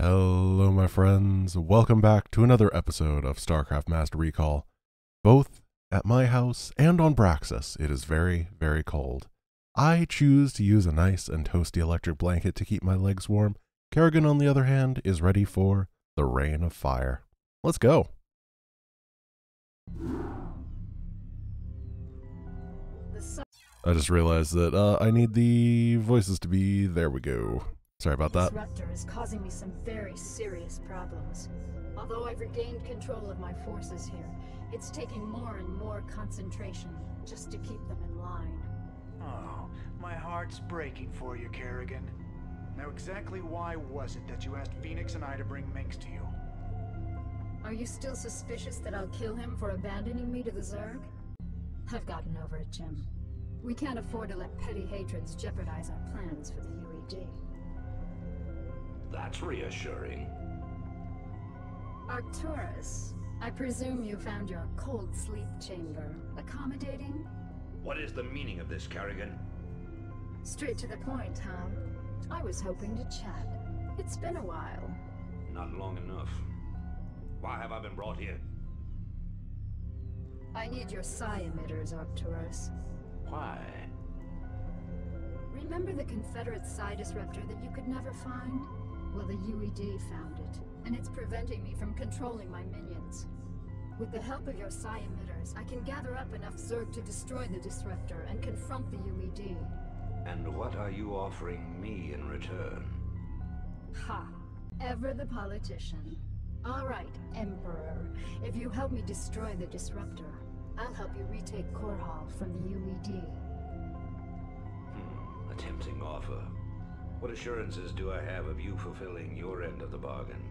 Hello my friends, welcome back to another episode of Starcraft Master Recall. Both at my house and on Braxis, it is very, very cold. I choose to use a nice and toasty electric blanket to keep my legs warm. Kerrigan, on the other hand, is ready for the rain of fire. Let's go. I just realized that I need the voices to be... There we go. Sorry about that. Disruptor is causing me some very serious problems. Although I've regained control of my forces here, it's taking more and more concentration just to keep them in line. Oh, my heart's breaking for you, Kerrigan. Now exactly why was it that you asked Phoenix and I to bring Minx to you? Are you still suspicious that I'll kill him for abandoning me to the Zerg? I've gotten over it, Jim. We can't afford to let petty hatreds jeopardize our plans for the UED. That's reassuring. Arcturus, I presume you found your cold sleep chamber accommodating? What is the meaning of this, Kerrigan? Straight to the point, huh? I was hoping to chat. It's been a while. Not long enough. Why have I been brought here? I need your psi emitters, Arcturus. Why? Remember the Confederate psi disruptor that you could never find? Well, the UED found it, and it's preventing me from controlling my minions. With the help of your psi emitters, I can gather up enough Zerg to destroy the disruptor and confront the UED. And what are you offering me in return? Ha! Ever the politician. All right, Emperor. If you help me destroy the disruptor, I'll help you retake Core Hall from the UED. A tempting offer. What assurances do I have of you fulfilling your end of the bargain?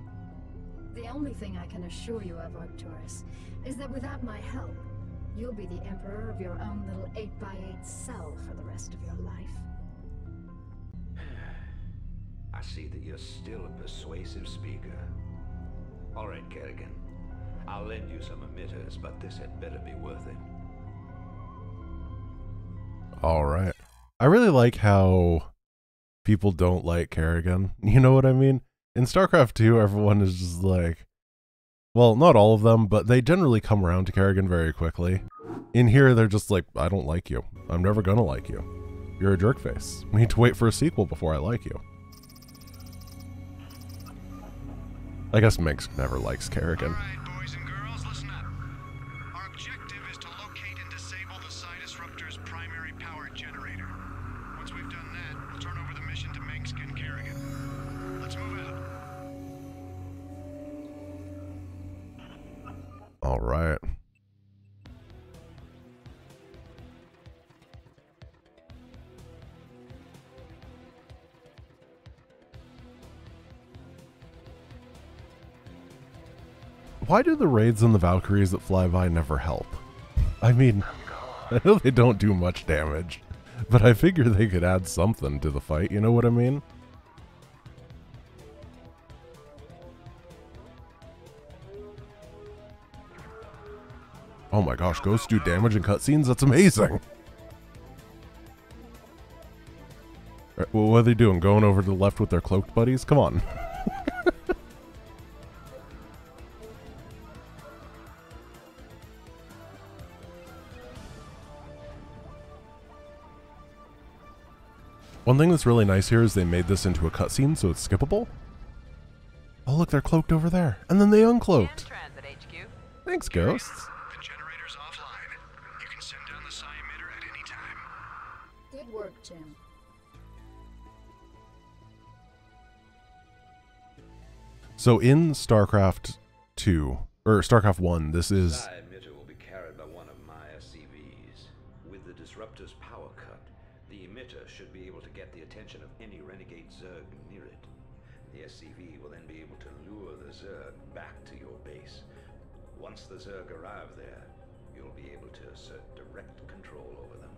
The only thing I can assure you of, Arcturus, is that without my help, you'll be the Emperor of your own little 8x8 cell for the rest of your life. I see that you're still a persuasive speaker. All right, Kerrigan. I'll lend you some emitters, but this had better be worth it. All right. I really like how people don't like Kerrigan. You know what I mean? In StarCraft 2, everyone is just like... Well, not all of them, but they generally come around to Kerrigan very quickly. In here, they're just like, I don't like you. I'm never gonna like you. You're a jerkface. We need to wait for a sequel before I like you. I guess Minx never likes Kerrigan. Alright, boys and girls, listen up. Our objective is to locate and disable the psi disruptor's primary power generator. Once we've done that, we'll turn over the mission to Minx and Kerrigan. Let's move out. All right. Why do the raids and the Valkyries that fly by never help? I mean, I know they don't do much damage, but I figure they could add something to the fight, you know what I mean? Oh my gosh, ghosts do damage in cutscenes? That's amazing! Well, what are they doing? Going over to the left with their cloaked buddies? Come on. One thing that's really nice here is they made this into a cutscene, so it's skippable. Oh look, they're cloaked over there. And then they uncloaked. Transit HQ. Thanks, ghosts. The generator's offline. You can send down the psi emitter at any time. Good work, Jim. So in StarCraft 2, or StarCraft 1, this is... Psi emitter will be carried by one of my SCVs. With the disruptor's power cut, the emitter should be able to get the attention of any renegade Zerg near it. The SCV will then be able to lure the Zerg back to your base. Once the Zerg arrive there, you'll be able to assert direct control over them.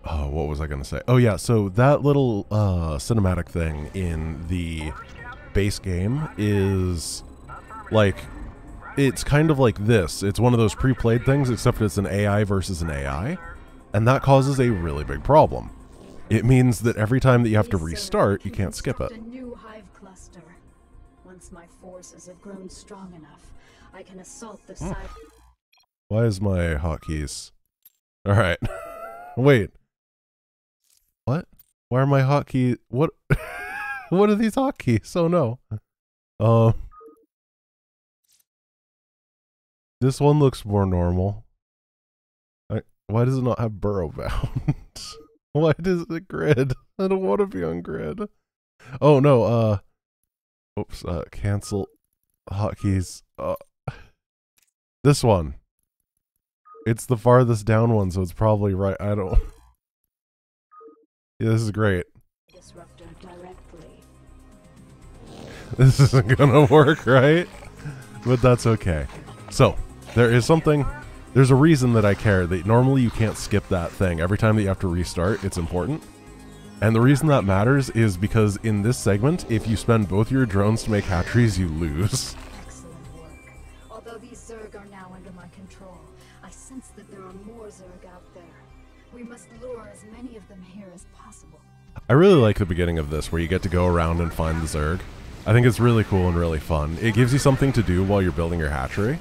Oh, what was I going to say? Oh yeah, so that little cinematic thing in the base game is like, it's kind of like this. It's one of those pre-played things, except it's an AI versus an AI. And that causes a really big problem. It means that every time that you have to restart, you can't skip it. A new hive cluster. Once my forces have grown strong enough, I can assault the side. Why is my hotkeys? Alright. Wait. What? Why are my hotkeys? What? What are these hotkeys? Oh no. This one looks more normal. Why does it not have burrow bound? Why does it grid? I don't want to be on grid. Oh no, oops, cancel hotkeys. This one. It's the farthest down one, so it's probably right. I don't. Yeah, this is great. Disruptor directly. This isn't gonna work, right? But that's okay. So, there is something. There's a reason that I care that normally you can't skip that thing. Every time that you have to restart, it's important. And the reason that matters is because in this segment, if you spend both your drones to make hatcheries, you lose. Excellent work. Although these Zerg are now under my control, I sense that there are more Zerg out there. We must lure as many of them here as possible. I really like the beginning of this, where you get to go around and find the Zerg. I think it's really cool and really fun. It gives you something to do while you're building your hatchery.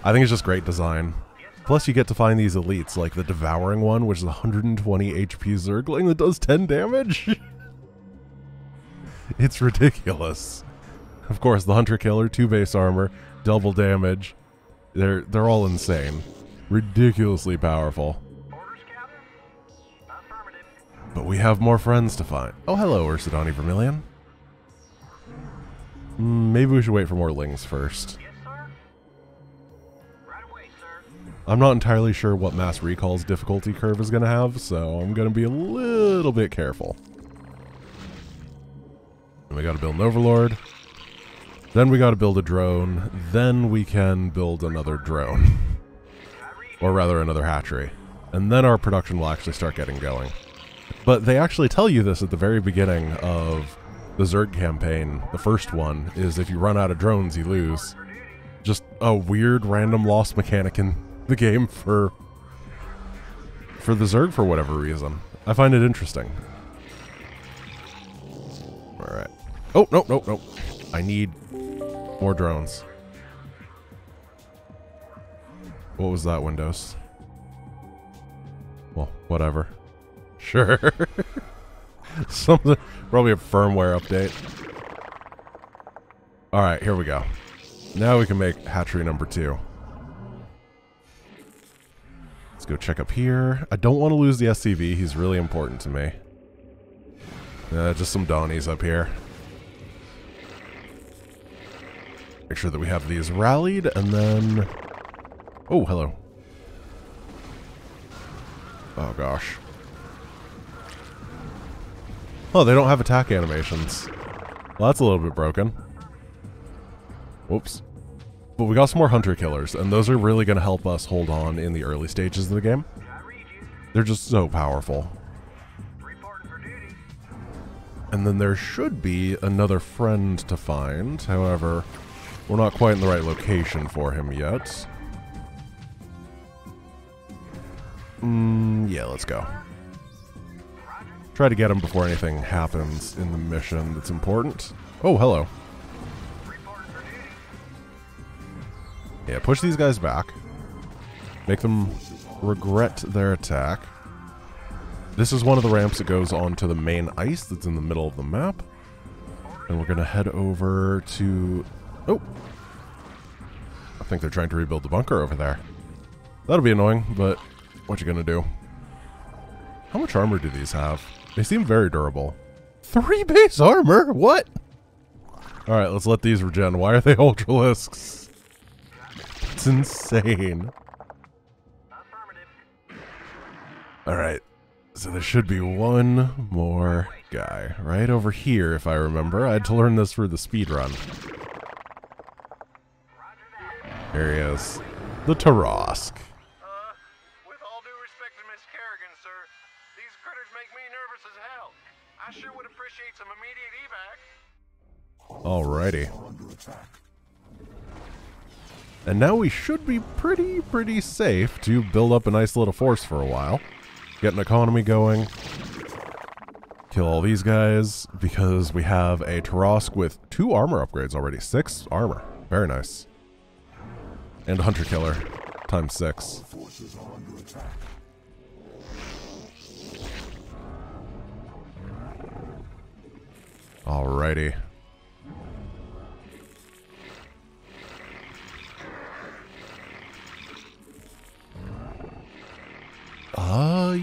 I think it's just great design. Plus you get to find these elites, like the Devouring one, which is 120 HP Zergling that does 10 damage. It's ridiculous. Of course, the Hunter Killer, 2 base armor, double damage. They're all insane. Ridiculously powerful. But we have more friends to find. Oh, hello, Ursidani Vermilion. Maybe we should wait for more lings first. I'm not entirely sure what Mass Recall's difficulty curve is going to have, so I'm going to be a little bit careful. And we got to build an Overlord. Then we got to build a drone. Then we can build another drone. Or rather, another hatchery. And then our production will actually start getting going. But they actually tell you this at the very beginning of the Zerg campaign. The first one is if you run out of drones, you lose. Just a weird random loss mechanic in the game for the Zerg for whatever reason. I find it interesting. Alright. Oh, no. I need more drones. What was that, Windows? Well, whatever. Sure. Something, probably a firmware update. Alright, here we go. Now we can make hatchery number 2. Let's go check up here. I don't want to lose the SCV. He's really important to me. Just some Donnies up here. Make sure that we have these rallied, and then... Oh, hello. Oh, gosh. Oh, they don't have attack animations. Well, that's a little bit broken. Whoops. But we got some more Hunter Killers, and those are really going to help us hold on in the early stages of the game. They're just so powerful. And then there should be another friend to find. However, we're not quite in the right location for him yet. Yeah, let's go. Try to get him before anything happens in the mission that's important. Oh, hello. Yeah, push these guys back. Make them regret their attack. This is one of the ramps that goes onto the main ice that's in the middle of the map. And we're going to head over to... Oh! I think they're trying to rebuild the bunker over there. That'll be annoying, but what you gonna do? How much armor do these have? They seem very durable. 3 base armor? What? Alright, let's let these regen. Why are they Ultralisks? It's insane. Alright. So there should be one more guy right over here, if I remember. I had to learn this for the speed run. There he is. The Tarask. With all due respect to Miss Kerrigan, sir, these critters make me nervous as hell. I sure would appreciate some immediate evac. Alrighty. And now we should be pretty safe to build up a nice little force for a while. Get an economy going. Kill all these guys because we have a Tarask with 2 armor upgrades already. 6 armor. Very nice. And a Hunter Killer times 6. Alrighty.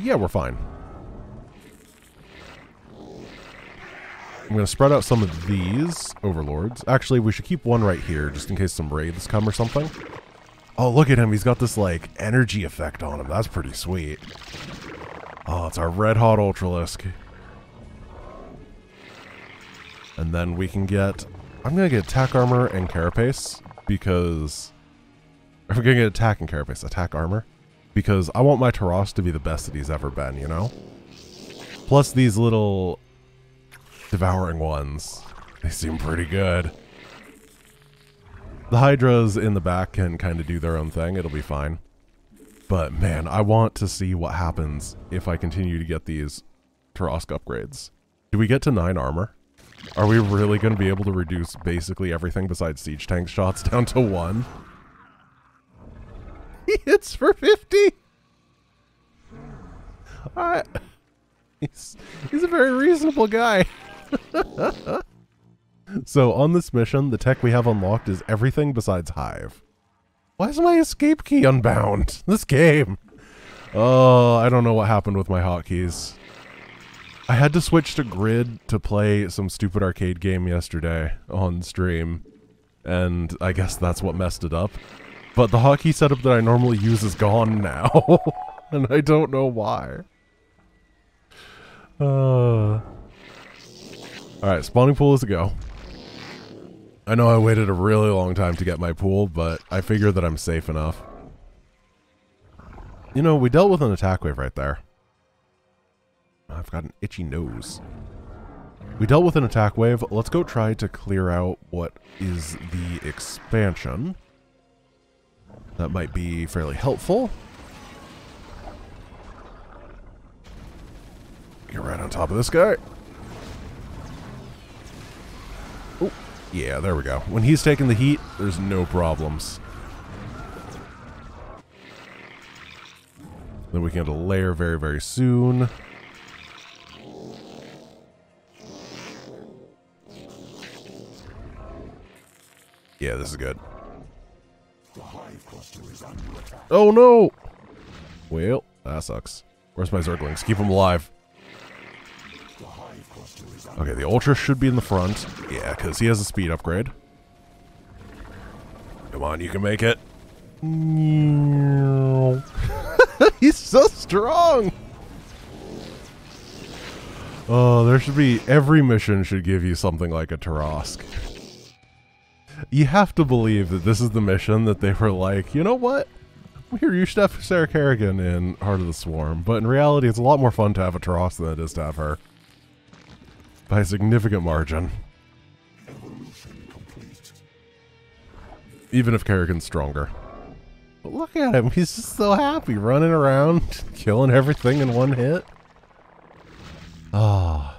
Yeah, we're fine. I'm going to spread out some of these overlords. Actually, we should keep one right here just in case some raids come or something. Oh, look at him. He's got this, like, energy effect on him. That's pretty sweet. Oh, it's our red hot Ultralisk. And then we can get... I'm going to get attack armor and carapace because... I'm going to get attack and carapace. Attack armor. Because I want my Tarask to be the best that he's ever been, you know? Plus these little devouring ones. They seem pretty good. The Hydras in the back can kind of do their own thing. It'll be fine. But man, I want to see what happens if I continue to get these Tarask upgrades. Do we get to 9 armor? Are we really going to be able to reduce basically everything besides siege tank shots down to 1? He hits for 50. Alright. He's a very reasonable guy. So on this mission, the tech we have unlocked is everything besides Hive. Why is my escape key unbound? This game. Oh, I don't know what happened with my hotkeys. I had to switch to grid to play some stupid arcade game yesterday on stream. And I guess that's what messed it up. But the hotkey setup that I normally use is gone now. And I don't know why. Alright, spawning pool is a go. I know I waited a really long time to get my pool, but I figure that I'm safe enough. You know, we dealt with an attack wave right there. I've got an itchy nose. We dealt with an attack wave. Let's go try to clear out what is the expansion. That might be fairly helpful. Get right on top of this guy. Oh, yeah, there we go. When he's taking the heat, there's no problems. Then we can get a layer very, very soon. Yeah, this is good. Oh no! Well, that sucks. Where's my Zerglings? Keep them alive. Okay, the Ultra should be in the front. Yeah, because he has a speed upgrade. Come on, you can make it. He's so strong! Oh, there should be... Every mission should give you something like a Tarask. You have to believe that this is the mission that they were like, you know what? Here, you should have Sarah Kerrigan in Heart of the Swarm. But in reality, it's a lot more fun to have a Tarask than it is to have her. By a significant margin. Even if Kerrigan's stronger. But look at him, he's just so happy, running around, killing everything in one hit. Ah.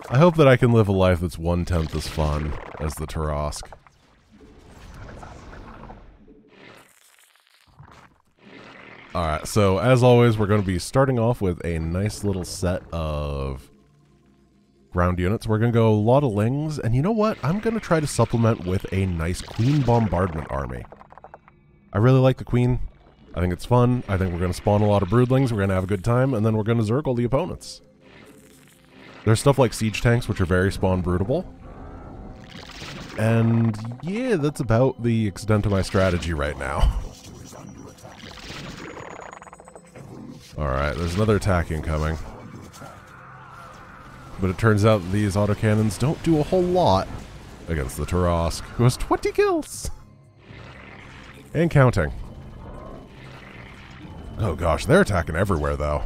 I hope that I can live a life that's 1/10 as fun as the Tarask. Alright, so as always, we're going to be starting off with a nice little set of ground units. We're going to go a lot of Lings, and you know what? I'm going to try to supplement with a nice Queen Bombardment army. I really like the Queen. I think it's fun. I think we're going to spawn a lot of Broodlings. We're going to have a good time, and then we're going to Zergle the opponents. There's stuff like siege tanks, which are very spawn broodable. And yeah, that's about the extent of my strategy right now. Alright, there's another attack incoming. But it turns out that these autocannons don't do a whole lot against the Tarask, who has 20 kills! And counting. Oh gosh, they're attacking everywhere though.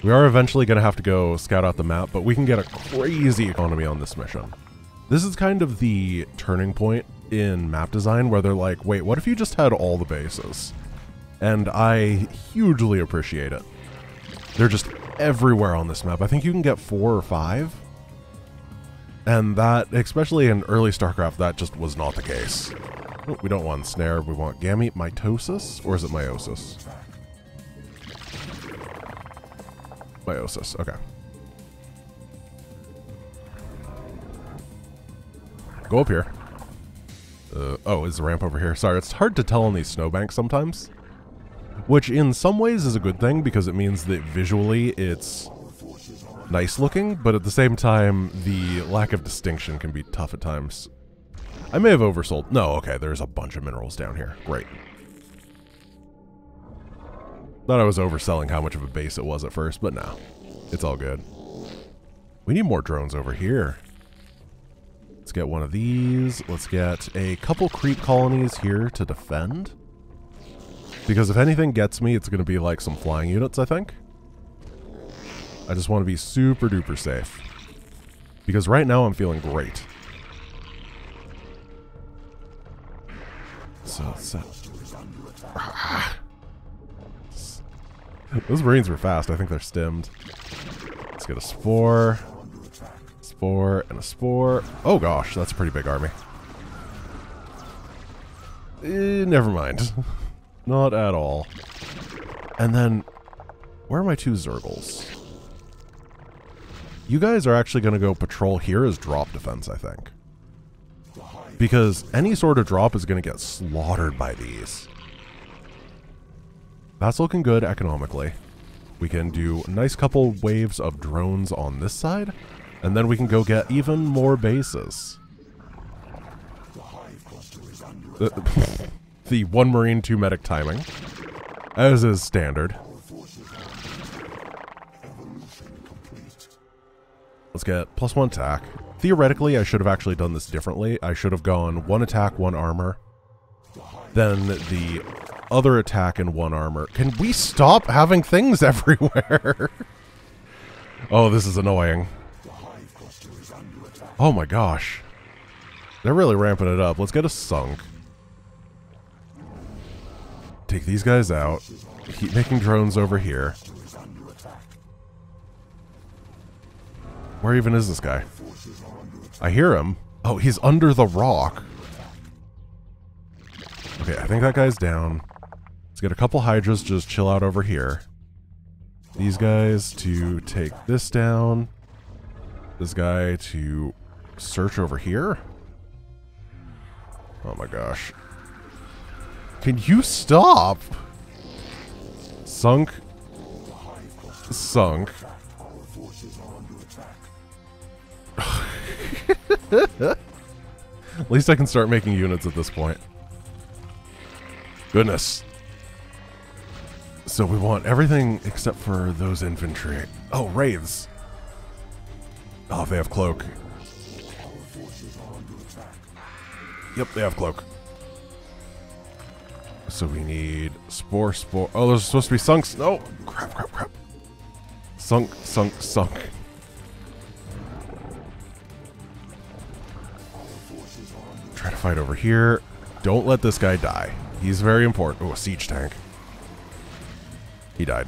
We are eventually going to have to go scout out the map, but we can get a crazy economy on this mission. This is kind of the turning point in map design where they're like, wait, what if you just had all the bases? and I hugely appreciate it. They're just everywhere on this map. I think you can get 4 or 5. And that, especially in early StarCraft, that just was not the case. Oh, we don't want snare, we want gamete mitosis, or is it meiosis? Meiosis, okay. Go up here. Oh, is the ramp over here? Sorry, it's hard to tell on these snowbanks sometimes. Which in some ways is a good thing, because it means that visually it's nice looking, but at the same time, the lack of distinction can be tough at times. I may have oversold. No, okay, there's a bunch of minerals down here. Great. Thought I was overselling how much of a base it was at first, but no. It's all good. We need more drones over here. Let's get one of these. Let's get a couple creep colonies here to defend. Because if anything gets me, it's going to be like some flying units, I think. I just want to be super duper safe. Because right now I'm feeling great. So, those Marines were fast. I think they're stimmed. Let's get a spore. Spore and a spore. Oh gosh, that's a pretty big army. Never mind. Not at all. And then, where are my 2 Zergles? You guys are actually going to go patrol here as drop defense, I think. Because any sort of drop is going to get slaughtered by these. That's looking good economically. We can do a nice couple waves of drones on this side, and then we can go get even more bases. The 1 Marine, 2 medic timing, as is standard. Let's get +1 attack. Theoretically, I should have actually done this differently. I should have gone 1 attack, 1 armor. Then the other attack and 1 armor. Can we stop having things everywhere? Oh, this is annoying. Oh my gosh. They're really ramping it up. Let's get a sunk. Take these guys out. Keep making drones over here. Where even is this guy? I hear him. Oh, he's under the rock. Okay, I think that guy's down. Let's get a couple Hydras, just chill out over here. These guys to take this down. This guy to search over here. Oh my gosh. Can you stop? Sunk. Sunk. At least I can start making units at this point. Goodness. So we want everything except for those infantry. Oh, wraiths. Oh, they have cloak. Yep, they have cloak. So we need spore. Oh, there's supposed to be sunks. No. Crap. Sunk. Try to fight over here. Don't let this guy die. He's very important. Oh, a siege tank. He died.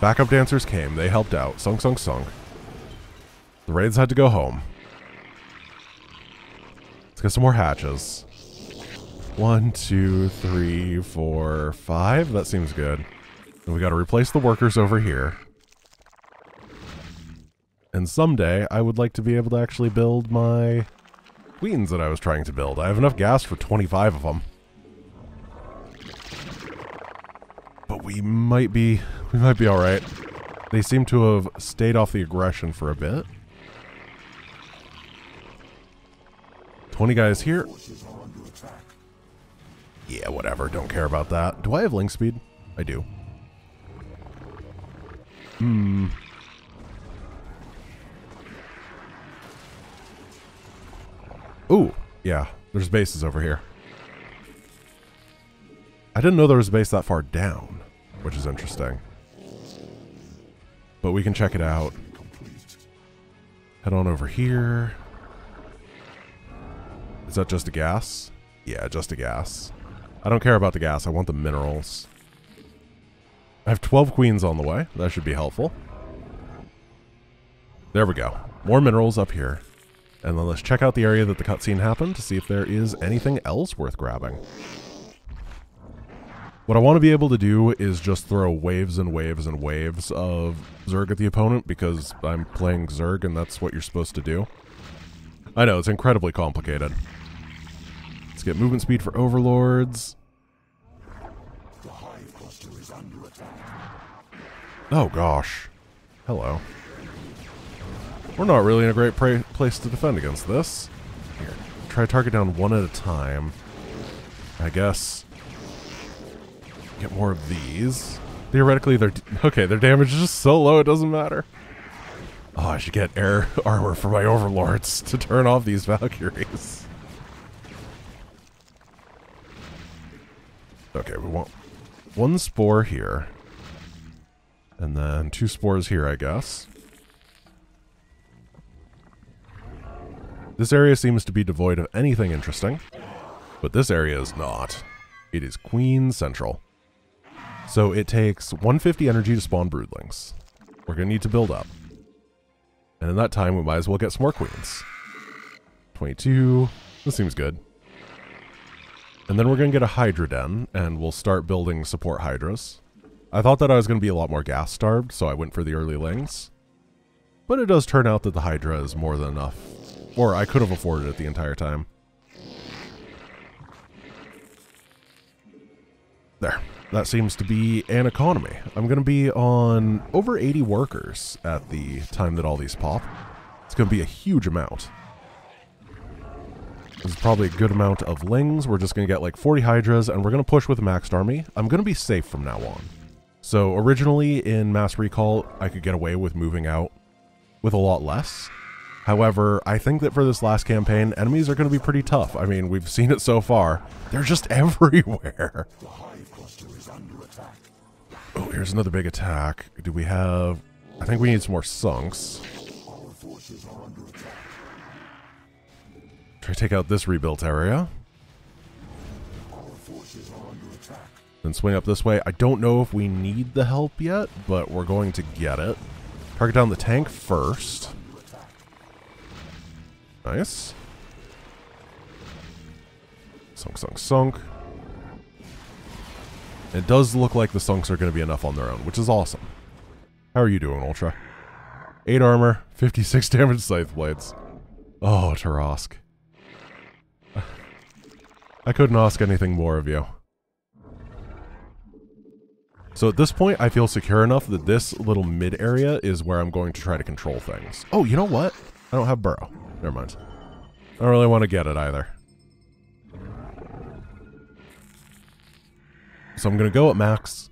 Backup dancers came. They helped out. Sunk. The raids had to go home. Let's get some more hatches. 1, 2, 3, 4, 5. That seems good. And we got to replace the workers over here. And someday, I would like to be able to actually build my queens that I was trying to build. I have enough gas for 25 of them. But we might be alright. They seem to have stayed off the aggression for a bit. 20 guys here. Yeah, whatever. Don't care about that. Do I have link speed? I do. Ooh, yeah. There's bases over here. I didn't know there was a base that far down, which is interesting. But we can check it out. Head on over here. Is that just a gas? Yeah, just a gas. I don't care about the gas. I want the minerals. I have 12 queens on the way. That should be helpful. There we go. More minerals up here. And then let's check out the area that the cutscene happened to see if there is anything else worth grabbing. What I want to be able to do is just throw waves and waves and waves of Zerg at the opponent because I'm playing Zerg and that's what you're supposed to do. I know, it's incredibly complicated. Let's get movement speed for overlords. Oh gosh. Hello. We're not really in a great place to defend against this. Here, try to target down one at a time. I guess. Get more of these. Theoretically, their damage is just so low it doesn't matter. Oh, I should get air armor for my overlords to turn off these Valkyries. Okay, we want one spore here. And then 2 spores here, I guess. This area seems to be devoid of anything interesting. But this area is not. It is Queen Central. So it takes 150 energy to spawn broodlings. We're going to need to build up. And in that time, we might as well get some more queens. 22. This seems good. And then we're going to get a Hydra Den, and we'll start building support Hydras. I thought that I was going to be a lot more gas starved, so I went for the early lings. But it does turn out that the Hydra is more than enough. Or I could have afforded it the entire time. There. That seems to be an economy. I'm going to be on over 80 workers at the time that all these pop. It's going to be a huge amount. This is probably a good amount of lings. We're just going to get like 40 Hydras, and we're going to push with a maxed army. I'm going to be safe from now on. So originally in Mass Recall, I could get away with moving out with a lot less. However, I think that for this last campaign, enemies are going to be pretty tough. I mean, we've seen it so far. They're just everywhere. Oh, here's another big attack. Do we have... I think we need some more sunks. Try to take out this rebuilt area. Then swing up this way. I don't know if we need the help yet, but we're going to get it. Target down the tank first. Nice. Sunk, sunk, sunk. It does look like the sunks are going to be enough on their own, which is awesome. How are you doing, Ultra? 8 armor, 56 damage scythe blades. Oh, Tarask. I couldn't ask anything more of you. So at this point, I feel secure enough that this little mid area is where I'm going to try to control things. Oh, you know what? I don't have Burrow. Never mind. I don't really want to get it either. So I'm going to go at max.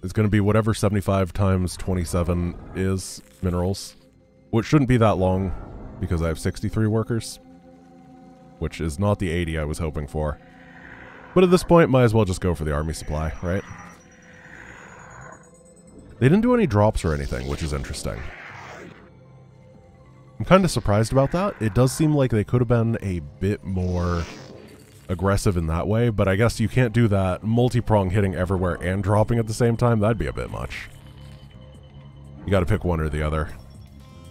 It's going to be whatever 75 times 27 is minerals. Which shouldn't be that long because I have 63 workers. Which is not the 80 I was hoping for. But at this point, might as well just go for the army supply, right? They didn't do any drops or anything, which is interesting. I'm kind of surprised about that. It does seem like they could have been a bit more aggressive in that way, but I guess you can't do that multi-prong hitting everywhere and dropping at the same time. That'd be a bit much. You gotta pick one or the other.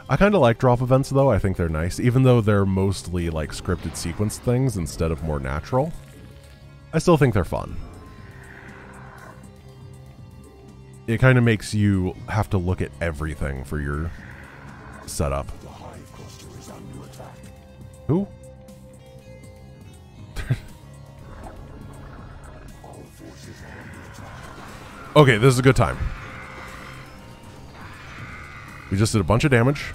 I kind of like drop events, though. I think they're nice, even though they're mostly like scripted sequence things instead of more natural. I still think they're fun. It kind of makes you have to look at everything for your setup. Who? Okay, this is a good time. We just did a bunch of damage.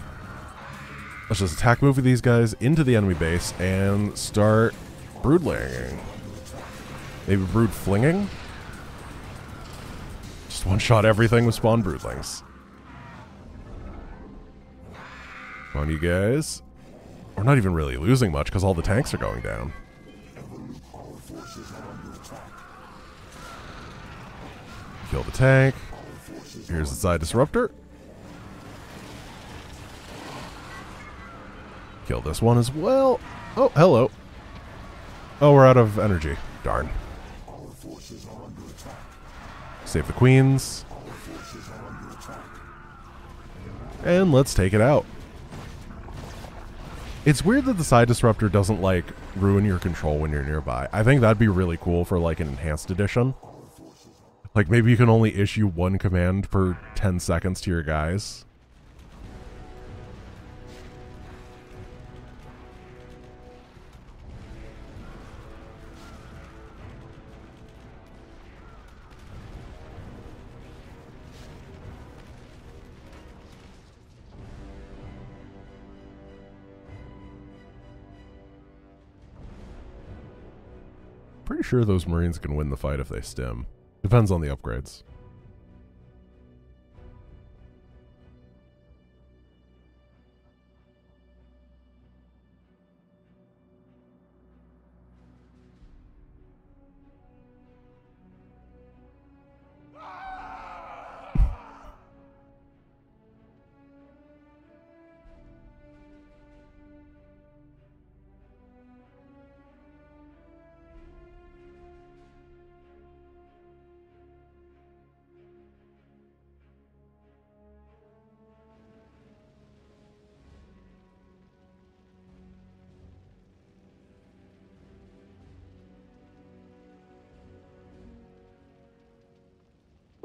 Let's just attack move these guys into the enemy base and start broodling. Maybe brood flinging? Just one-shot everything with spawn broodlings. Come on, you guys. We're not even really losing much because all the tanks are going down. Kill the tank. Here's the side disruptor. Kill this one as well. Oh, hello. Oh, we're out of energy. Darn. Save the queens. And let's take it out. It's weird that the side disruptor doesn't, like, ruin your control when you're nearby. I think that'd be really cool for, like, an enhanced edition. Like, maybe you can only issue one command per 10 seconds to your guys. Pretty sure those Marines can win the fight if they stim. Depends on the upgrades.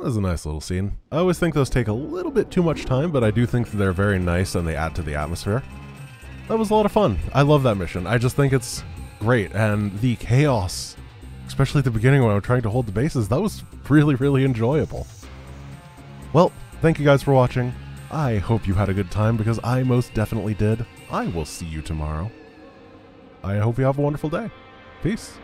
That was a nice little scene. I always think those take a little bit too much time, but I do think that they're very nice and they add to the atmosphere. That was a lot of fun. I love that mission. I just think it's great. And the chaos, especially at the beginning when I'm trying to hold the bases, that was really, really enjoyable. Well, thank you guys for watching. I hope you had a good time because I most definitely did. I will see you tomorrow. I hope you have a wonderful day. Peace.